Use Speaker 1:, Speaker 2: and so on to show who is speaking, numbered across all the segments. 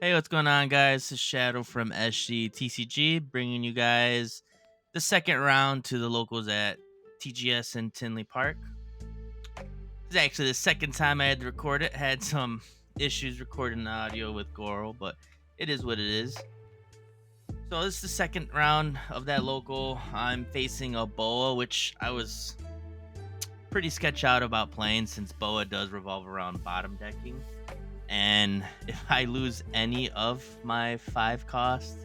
Speaker 1: Hey, what's going on, guys? This is Shadow from SG TCG, bringing you guys the second round to the locals at TGS in Tinley Park. This is actually the second time I had to record it. Had some issues recording the audio with Goro, but it is what it is. So this is the second round of that local. I'm facing a Boa, which I was pretty sketched out about playing since Boa does revolve around bottom decking. And if I lose any of my 5 costs,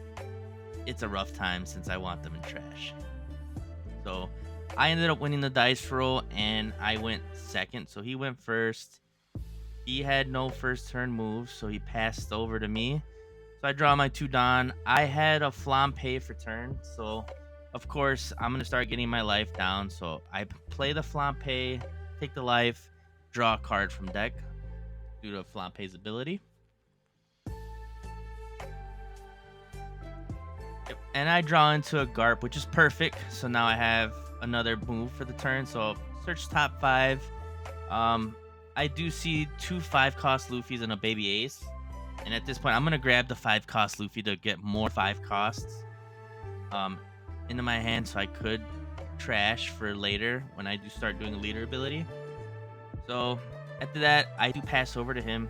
Speaker 1: it's a rough time since I want them in trash. So I ended up winning the dice roll and I went second. So he went first. He had no first turn moves, so he passed over to me. So I draw my 2 Don. I had a Flampe for turn, so of course I'm gonna start getting my life down. So I play the Flampe, take the life, draw a card from deck due to Flampe's ability. Yep. And I draw into a Garp, which is perfect. So now I have another move for the turn. So search top 5. I do see 2 5-cost Luffys and a baby ace. And at this point, I'm going to grab the 5-cost Luffy to get more 5 costs into my hand, so I could trash for later when I do start doing a leader ability. So after that, I do pass over to him.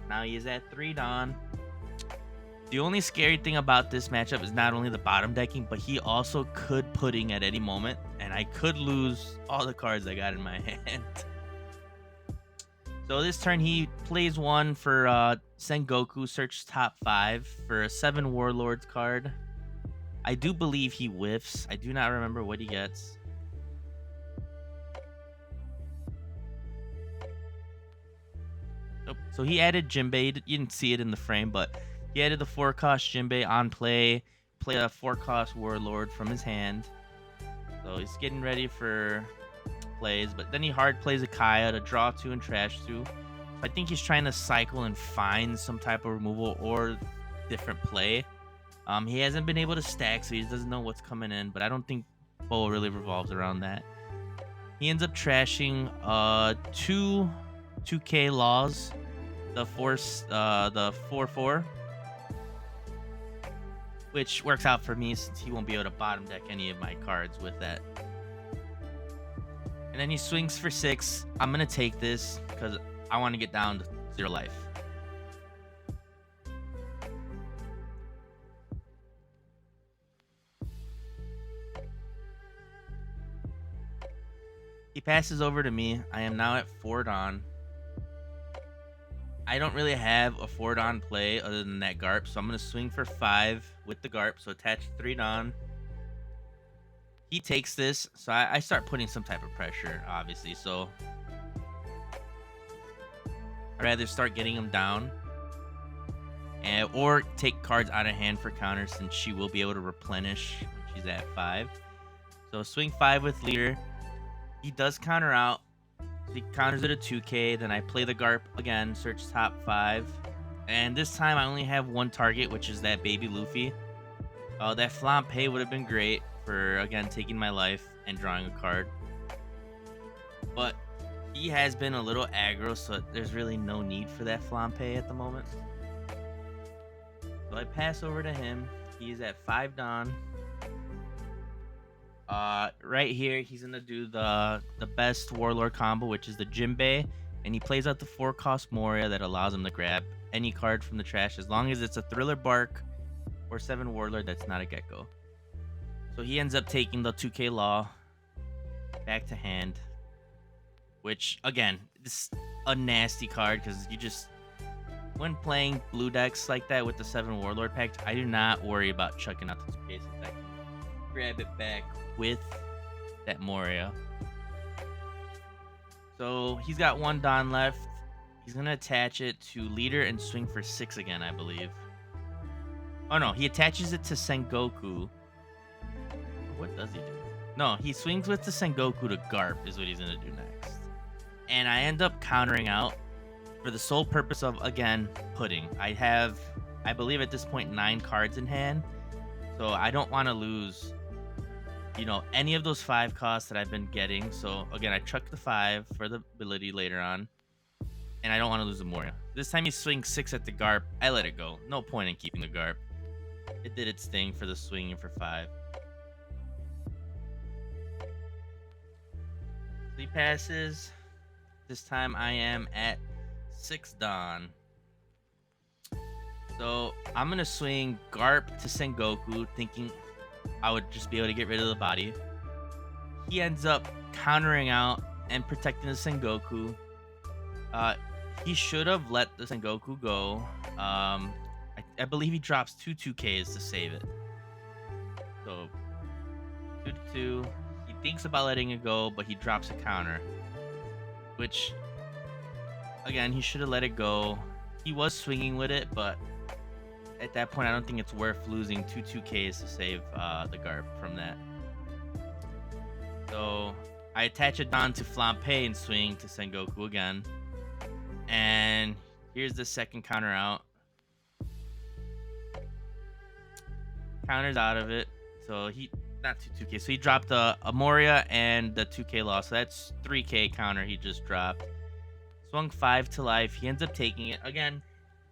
Speaker 1: Now he is at 3 Don. The only scary thing about this matchup is not only the bottom decking, but he also could pudding at any moment, and I could lose all the cards I got in my hand. So this turn, he plays 1 for Sengoku, search top 5 for a 7 Warlords card. I do believe he whiffs. I do not remember what he gets. Nope. So he added Jinbei. You didn't see it in the frame, but he added the 4-cost Jinbei on play. Play a 4-cost Warlord from his hand. So he's getting ready for plays, but then he hard plays a Kaya to draw 2 and trash 2. So I think he's trying to cycle and find some type of removal or different play. He hasn't been able to stack, so he doesn't know what's coming in, but I don't think Boa really revolves around that. He ends up trashing 2 2K laws, the 4/4, which works out for me since he won't be able to bottom deck any of my cards with that. And then he swings for 6. I'm going to take this because I want to get down to 0 life. He passes over to me. I am now at 4 Don. I don't really have a 4 Don play other than that Garp, so I'm going to swing for 5 with the Garp, so attach 3 Don. He takes this, so I start putting some type of pressure, obviously. So I'd rather start getting him down, or take cards out of hand for counters, since she will be able to replenish when she's at 5. So swing 5 with leader. He does counter out. So he counters it at 2K. Then I play the Garp again, search top 5. And this time I only have 1 target, which is that baby Luffy. That Flampe would have been great for, again, taking my life and drawing a card. But he has been a little aggro, so there's really no need for that Flampe at the moment. So I pass over to him. He's at 5 Don. Right here, he's gonna do the best Warlord combo, which is the Jinbei, and he plays out the 4-cost Moria that allows him to grab any card from the trash as long as it's a Thriller Bark or 7 Warlord that's not a Gecko. So he ends up taking the 2K Law back to hand, which, again, this is a nasty card because you just, when playing blue decks like that with the 7 Warlord pack, I do not worry about chucking out the 2K since I can grab it back with that Moria. So he's got 1 Don left. He's going to attach it to leader and swing for 6 again, I believe. Oh no, he attaches it to Sengoku. What does he do? No, he swings with the Sengoku to Garp is what he's going to do next. And I end up countering out for the sole purpose of, again, pudding. I have, I believe at this point, 9 cards in hand. So I don't want to lose, any of those 5 costs that I've been getting. So again, I chuck the 5 for the ability later on. and I don't want to lose the Moria. This time he swings 6 at the Garp. I let it go. No point in keeping the Garp. It did its thing for the swing and for 5. So he passes. This time I am at 6 Don. So I'm going to swing Garp to Sengoku, thinking I would just be able to get rid of the body. He ends up countering out and protecting the Sengoku. He should have let the Sengoku go. I believe he drops 2/2Ks to save it. So 2/2. He thinks about letting it go, but he drops a counter. Which, again, he should have let it go. He was swinging with it, but at that point, I don't think it's worth losing 2/2Ks to save the Garp from that. So I attach it on to Flampe and swing to Sengoku again. And here's the second counter out. Counters out of it. So he, not 2/2K. So he dropped a Moria and the 2K loss. So that's 3K counter he just dropped. Swung 5 to life. He ends up taking it. Again,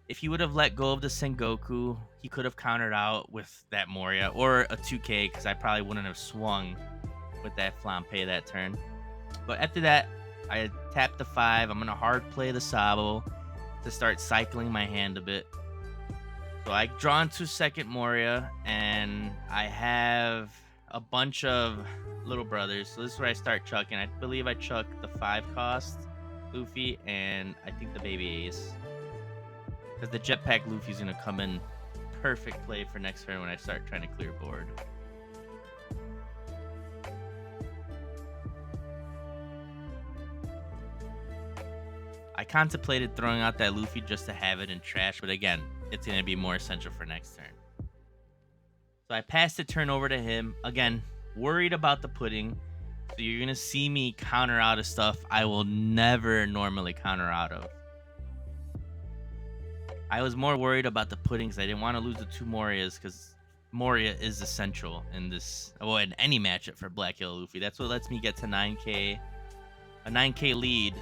Speaker 1: if he would have let go of the Sengoku, he could have countered out with that Moria or a 2K, because I probably wouldn't have swung with that Flampe that turn. But after that, I tap the 5. I'm going to hard play the Sabo to start cycling my hand a bit. So I draw into second Moria, and I have a bunch of little brothers. So this is where I start chucking. I believe I chuck the 5 cost Luffy and I think the baby Ace. Because the Jetpack Luffy's going to come in perfect play for next turn when I start trying to clear board. I contemplated throwing out that Luffy just to have it in trash, but again, it's going to be more essential for next turn. So I passed the turn over to him. Again, worried about the pudding. So you're going to see me counter out of stuff I will never normally counter out of. I was more worried about the pudding because I didn't want to lose the 2 Morias, because Moria is essential in this, well, in any matchup for Black Yellow Luffy. That's what lets me get to 9K, a 9K lead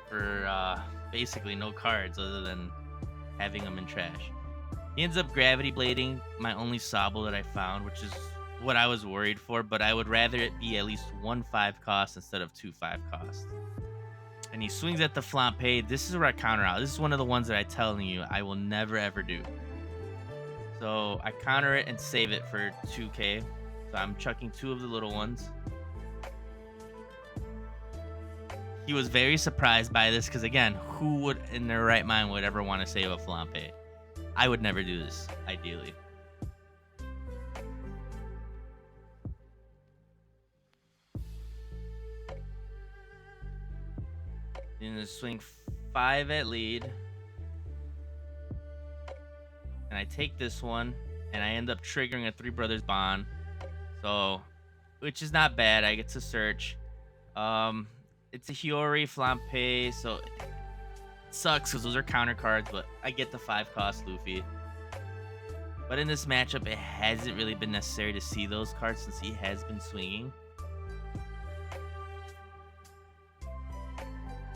Speaker 1: for basically no cards other than having them in trash. He ends up gravity blading my only Sabo that I found, which is what I was worried for, but I would rather it be at least 1 5 cost instead of 2 5 cost. And he swings at the Flampe. This is where I counter out. This is one of the ones that I'm telling you I will never ever do. So I counter it and save it for 2K. So I'm chucking 2 of the little ones. He was very surprised by this because, again, who would in their right mind would ever want to save a Flampe? I would never do this, ideally. In the swing 5 at lead. And I take this one, and I end up triggering a 3 Brothers Bond. So, which is not bad. I get to search. It's a Hiyori Flampe, so it sucks because those are counter cards, but I get the 5 cost Luffy. But in this matchup, it hasn't really been necessary to see those cards since he has been swinging.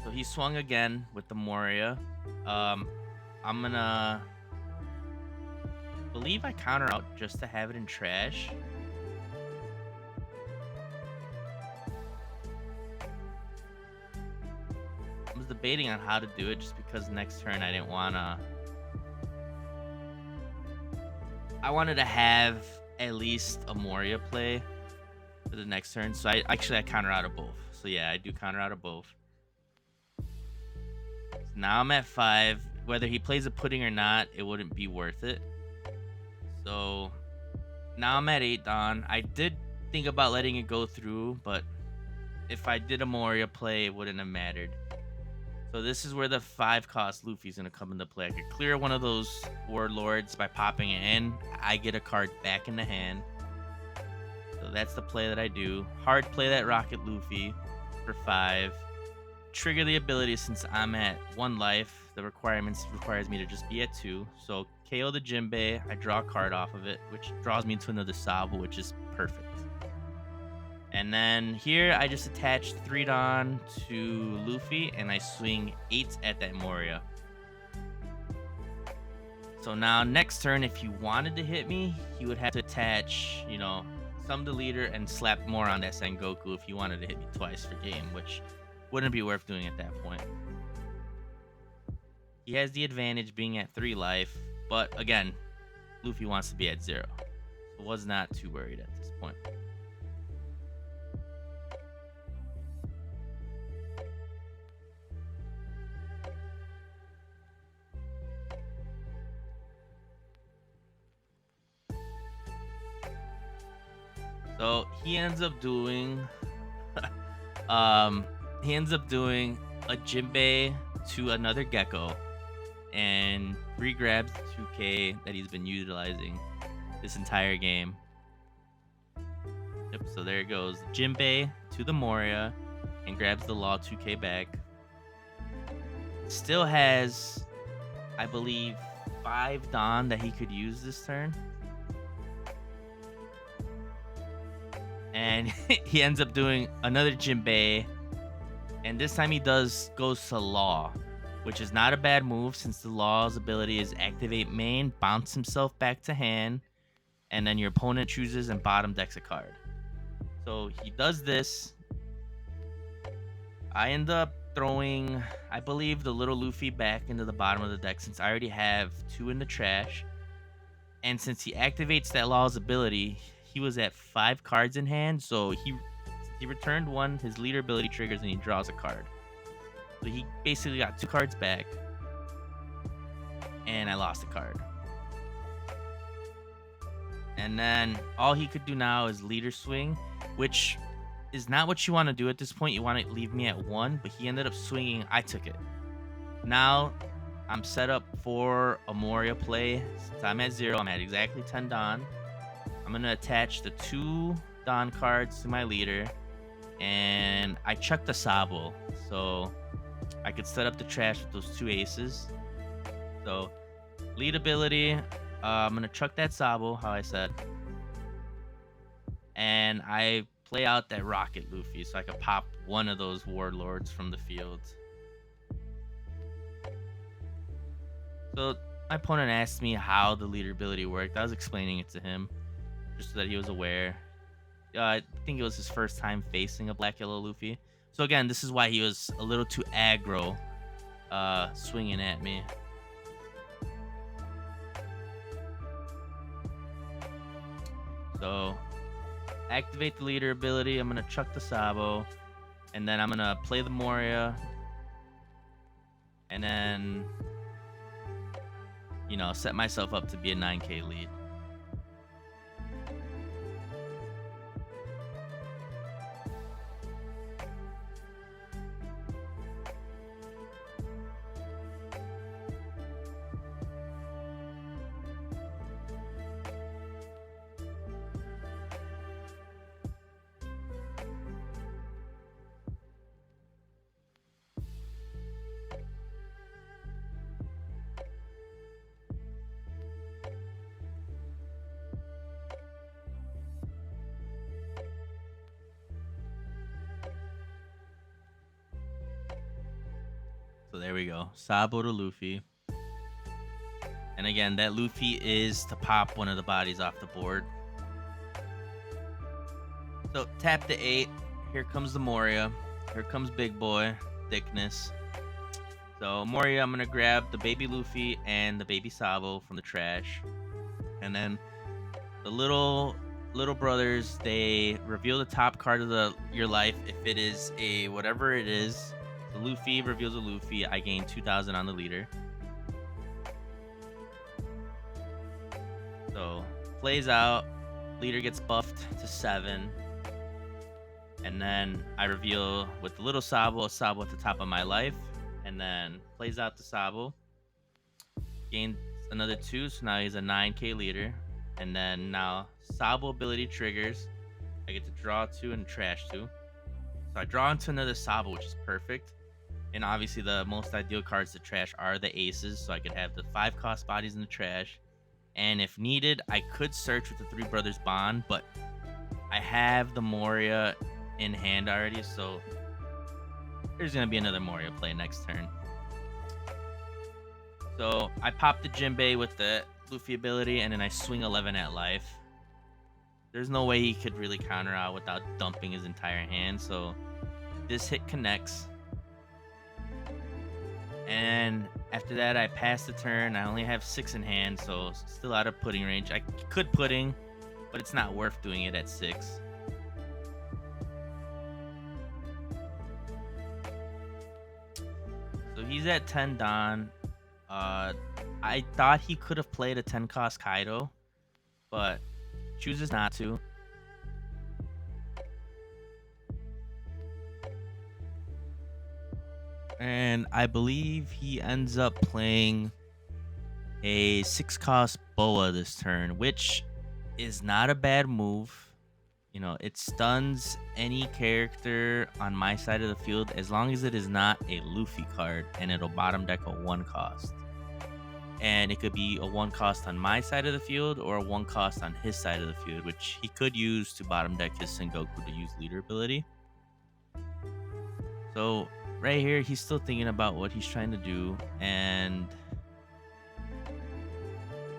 Speaker 1: So he swung again with the Moria. I'm gonna believe I counter out just to have it in trash. I was debating on how to do it just because next turn I didn't wanna. I wanted to have at least a Moria play for the next turn. So I counter out of both. So yeah, I do counter out of both. Now I'm at 5. Whether he plays a pudding or not, it wouldn't be worth it. So now I'm at 8 Don. I did think about letting it go through, but if I did a Moria play, it wouldn't have mattered. So this is where the 5 cost Luffy's going to come into play. I could clear one of those Warlords by popping it in. I get a card back in the hand. So that's the play that I do. Hard play that Rocket Luffy for 5. Trigger the ability since I'm at 1 life. The requirements requires me to just be at 2. So KO the Jinbei. I draw a card off of it, which draws me into another Sabo, which is perfect. And then here I just attach 3 Dawn to Luffy and I swing 8 at that Moria. So now next turn, if he wanted to hit me, he would have to attach, some to leader and slap more on that Sengoku if he wanted to hit me twice for game, which wouldn't be worth doing at that point. He has the advantage being at 3 life, but again, Luffy wants to be at 0. So was not too worried at this point. So he ends up doing a Jinbei to another Gecko and re-grabs the 2K that he's been utilizing this entire game. Yep, so there it goes. Jinbei to the Moria and grabs the Law 2K back. Still has, I believe, 5 Dawn that he could use this turn. And he ends up doing another Jinbei. And this time he goes to Law, which is not a bad move since the Law's ability is activate main, bounce himself back to hand, and then your opponent chooses and bottom decks a card. So he does this. I end up throwing, I believe, the little Luffy back into the bottom of the deck since I already have 2 in the trash. And since he activates that Law's ability, he was at 5 cards in hand, so he returned 1, his leader ability triggers, and he draws a card. So he basically got 2 cards back, and I lost a card. And then all he could do now is leader swing, which is not what you want to do at this point. You want to leave me at 1, but he ended up swinging. I took it. Now I'm set up for a Moria play. Since I'm at 0, I'm at exactly 10 Dawn. I'm going to attach the 2 Dawn cards to my leader, and I chucked the Sabo, so I could set up the trash with those 2 aces. So lead ability, I'm going to chuck that Sabo, how I said, and I play out that Rocket Luffy so I can pop one of those Warlords from the field. So my opponent asked me how the leader ability worked. I was explaining it to him just so that he was aware. I think it was his first time facing a Black Yellow Luffy. So again, this is why he was a little too aggro swinging at me. So activate the leader ability. I'm going to chuck the Sabo. And then I'm going to play the Moria. And then, set myself up to be a 9K lead. So there we go. Sabo to Luffy. And again, that Luffy is to pop one of the bodies off the board. So tap the 8. Here comes the Moria. Here comes Big Boy. Thickness. So Moria, I'm going to grab the baby Luffy and the baby Sabo from the trash. And then the little brothers, they reveal the top card of your life. If it is a whatever it is, the Luffy reveals a Luffy. I gain 2,000 on the leader. So plays out. Leader gets buffed to 7. And then I reveal with the little Sabo, a Sabo at the top of my life. And then plays out the Sabo. Gains another 2, so now he's a 9K leader. And then now Sabo ability triggers. I get to draw 2 and trash 2. So I draw into another Sabo, which is perfect. And obviously the most ideal cards to trash are the aces, so I could have the 5 cost bodies in the trash. And if needed, I could search with the 3 Brothers Bond, but I have the Moria in hand already, so there's gonna be another Moria play next turn. So I pop the Jinbei with the Luffy ability, and then I swing 11 at life. There's no way he could really counter out without dumping his entire hand, so this hit connects. And after that, I pass the turn. I only have 6 in hand, so still out of putting range. I could putting, but it's not worth doing it at 6. So he's at 10 Don. I thought he could have played a 10 cost Kaido, but chooses not to. And I believe he ends up playing a 6 cost Boa this turn, which is not a bad move. You know, it stuns any character on my side of the field as long as it is not a Luffy card, and it'll bottom deck a 1 cost. And it could be a 1 cost on my side of the field or a 1 cost on his side of the field, which he could use to bottom deck his Sengoku to use leader ability. So right here, he's still thinking about what he's trying to do. And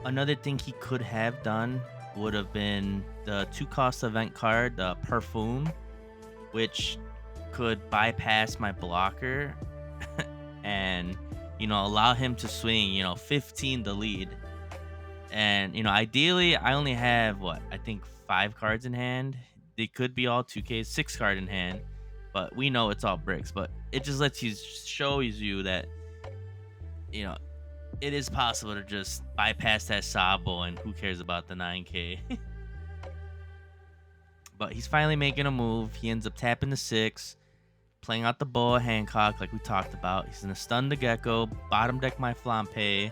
Speaker 1: another thing he could have done would have been the 2 cost event card, the Perfume, which could bypass my blocker and, allow him to swing, 15 the lead. And, ideally, I only have, I think 5 cards in hand. They could be all 2Ks, 6 card in hand, but we know it's all bricks. But it just shows you that, it is possible to just bypass that Sabo, and who cares about the 9K. But he's finally making a move. He ends up tapping the 6, playing out the Boa Hancock like we talked about. He's going to stun the Gecko, bottom deck my Flampe,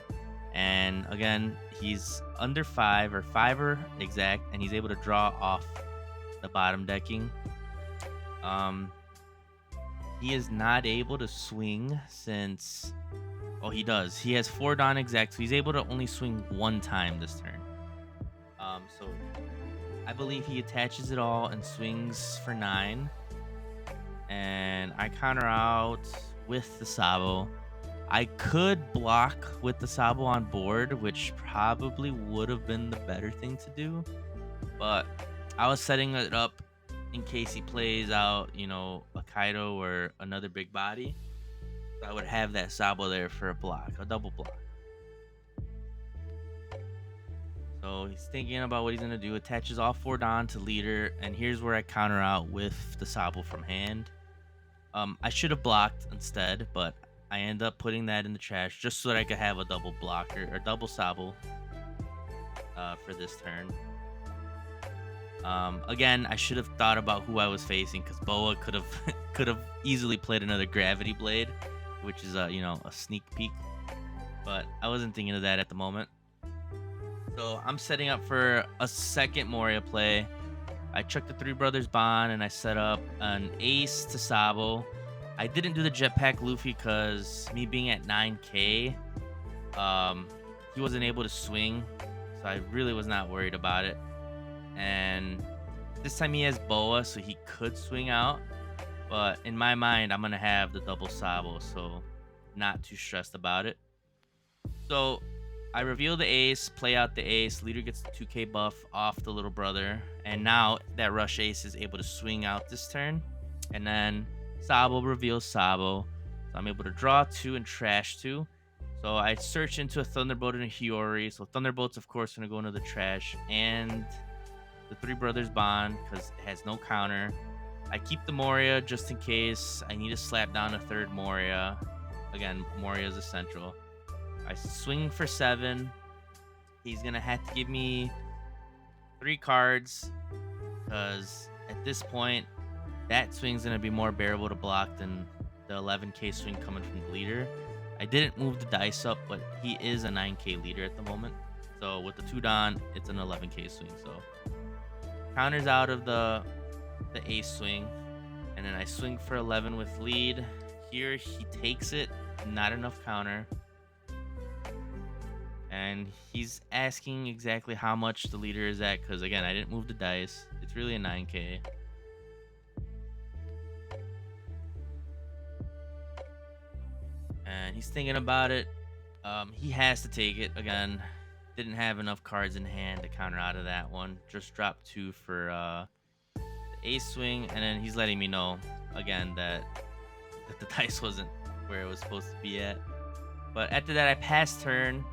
Speaker 1: and again, he's under 5 or 5 exact, and he's able to draw off the bottom decking. He is not able to swing since... Oh, he does. He has 4 Dawn exact, so he's able to only swing 1 time this turn. So I believe he attaches it all and swings for 9. And I counter out with the Sabo. I could block with the Sabo on board, which probably would have been the better thing to do. But I was setting it up in case he plays out, a Kaido or another big body. So I would have that Sabo there for a block, a double block. So he's thinking about what he's going to do. Attaches all 4 Dawn to leader. And here's where I counter out with the Sabo from hand. I should have blocked instead, but I end up putting that in the trash just so that I could have a double blocker or double Sabo for this turn. Again, I should have thought about who I was facing, because Boa could have easily played another Gravity Blade, which is a sneak peek. But I wasn't thinking of that at the moment. So I'm setting up for a second Moria play. I chucked the Three Brothers Bond, and I set up an Ace to Sabo. I didn't do the Jetpack Luffy because me being at 9K, he wasn't able to swing, so I really was not worried about it. And this time he has Boa, so he could swing out. But in my mind, I'm going to have the double Sabo, so not too stressed about it. So I reveal the Ace, play out the Ace. Leader gets the 2K buff off the little brother. And now that Rush Ace is able to swing out this turn. And then Sabo reveals Sabo. So I'm able to draw 2 and trash 2. So I search into a Thunderbolt and a Hiyori. So Thunderbolt's, of course, going to go into the trash. And the Three Brothers Bond, because it has no counter. I keep the Moria just in case I need to slap down a third Moria. Again, Moria is essential. I swing for 7. He's going to have to give me 3 cards, because at this point, that swing's going to be more bearable to block than the 11K swing coming from the leader. I didn't move the dice up, but he is a 9K leader at the moment. So with the 2 Dawn, it's an 11K swing. So counters out of the Ace swing, and then I swing for 11 with lead. Here he takes it, not enough counter. And he's asking exactly how much the leader is at, because again, I didn't move the dice. It's really a 9K. And he's thinking about it. He has to take it again. Didn't have enough cards in hand to counter out of that one. Just dropped 2 for the ace swing, and then he's letting me know again that the dice wasn't where it was supposed to be at. But after that, I passed turn.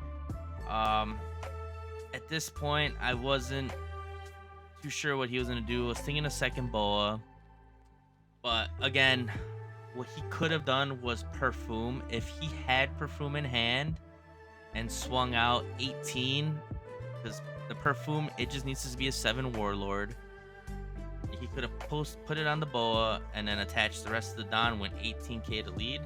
Speaker 1: At this point, I wasn't too sure what he was gonna do. I was thinking a second boa, but again, what he could have done was perfume. If he had perfume in hand and swung out 18, because the perfume, it just needs to be a 7 warlord. He could have put it on the boa and then attached the rest of the Don, went 18K to lead.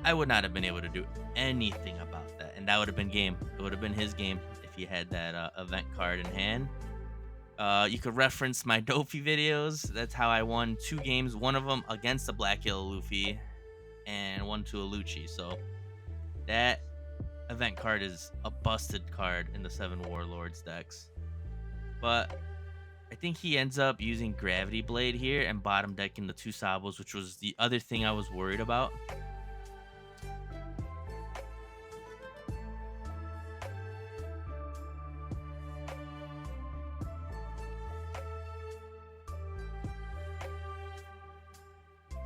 Speaker 1: I would not have been able to do anything about that, and that would have been game. It would have been his game if he had that event card in hand. You could reference my Dofi videos. That's how I won 2 games. One of them against the Black Yellow Luffy, and one to a Lucci. So that event card is a busted card in the 7 Warlords decks. But I think he ends up using Gravity Blade here and bottom decking the 2 Sabos, which was the other thing I was worried about.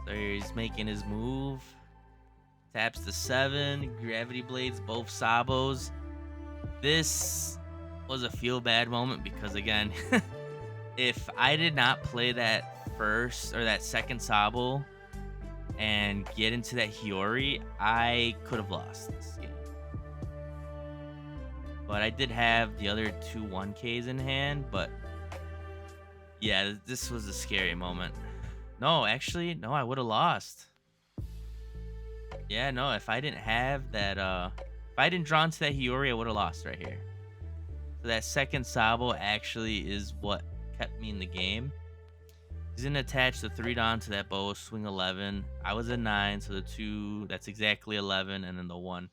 Speaker 1: So he's making his move. Taps the 7. Gravity Blades both Sabos. This was a feel bad moment because, again, if I did not play that first or that second Sabo and get into that Hiyori, I could have lost this game. But I did have the other 2 1Ks in hand, but yeah, this was a scary moment. No, actually, no, I would have lost. Yeah, no, if I didn't have that, if I didn't draw into that Hiyori, I would have lost right here. So that second Sabo actually is what kept me in the game. He's gonna attach the 3 Don to that bow, swing 11. I was a 9, so the 2, that's exactly 11, and then the 1.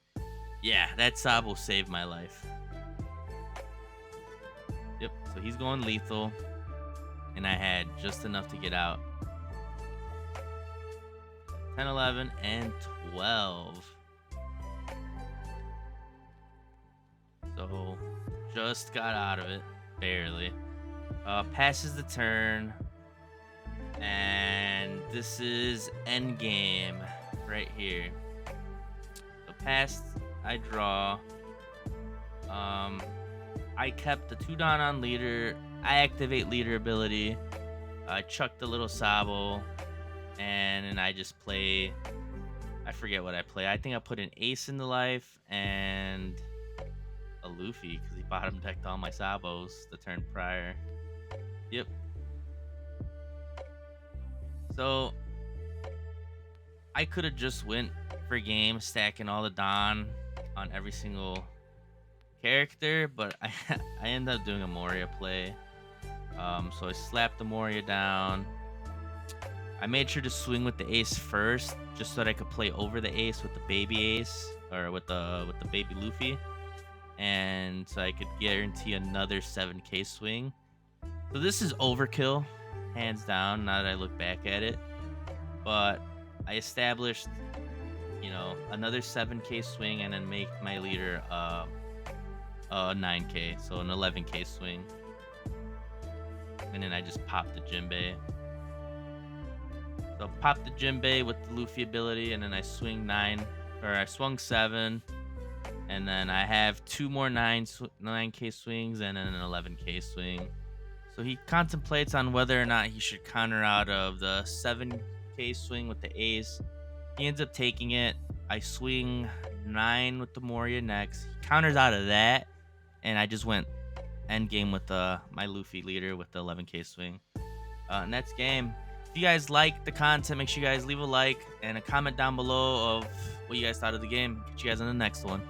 Speaker 1: Yeah, that Sabo saved my life. Yep, so he's going lethal, and I had just enough to get out. 10, 11, and 12. So just got out of it, barely. Passes the turn, and this is end game right here. So passed, I draw. I kept the 2 Don on leader. I activate leader ability. I chuck the little Sabo, and then I just play. I forget what I play. I think I put an ace in the life and a Luffy because he bottom decked all my Sabos the turn prior. Yep. So I could have just went for game, stacking all the Don on every single character, but I ended up doing a Moria play. So I slapped the Moria down. I made sure to swing with the ace first, just so that I could play over the ace with the baby ace, or with the baby Luffy, and so I could guarantee another 7K swing. So this is overkill, hands down. Now that I look back at it, but I established, another 7K swing, and then make my leader a 9K, so an 11K swing, and then I just popped the Jinbei. So pop the Jinbei with the Luffy ability, and then I swung 7, and then I have 2 more 9K swings and then an 11K swing. So he contemplates on whether or not he should counter out of the 7K swing with the ace. He ends up taking it. I swing 9 with the Moria next. He counters out of that, and I just went end game with my Luffy leader with the 11K swing. And that's game. If you guys like the content, make sure you guys leave a like and a comment down below of what you guys thought of the game. Catch you guys on the next one.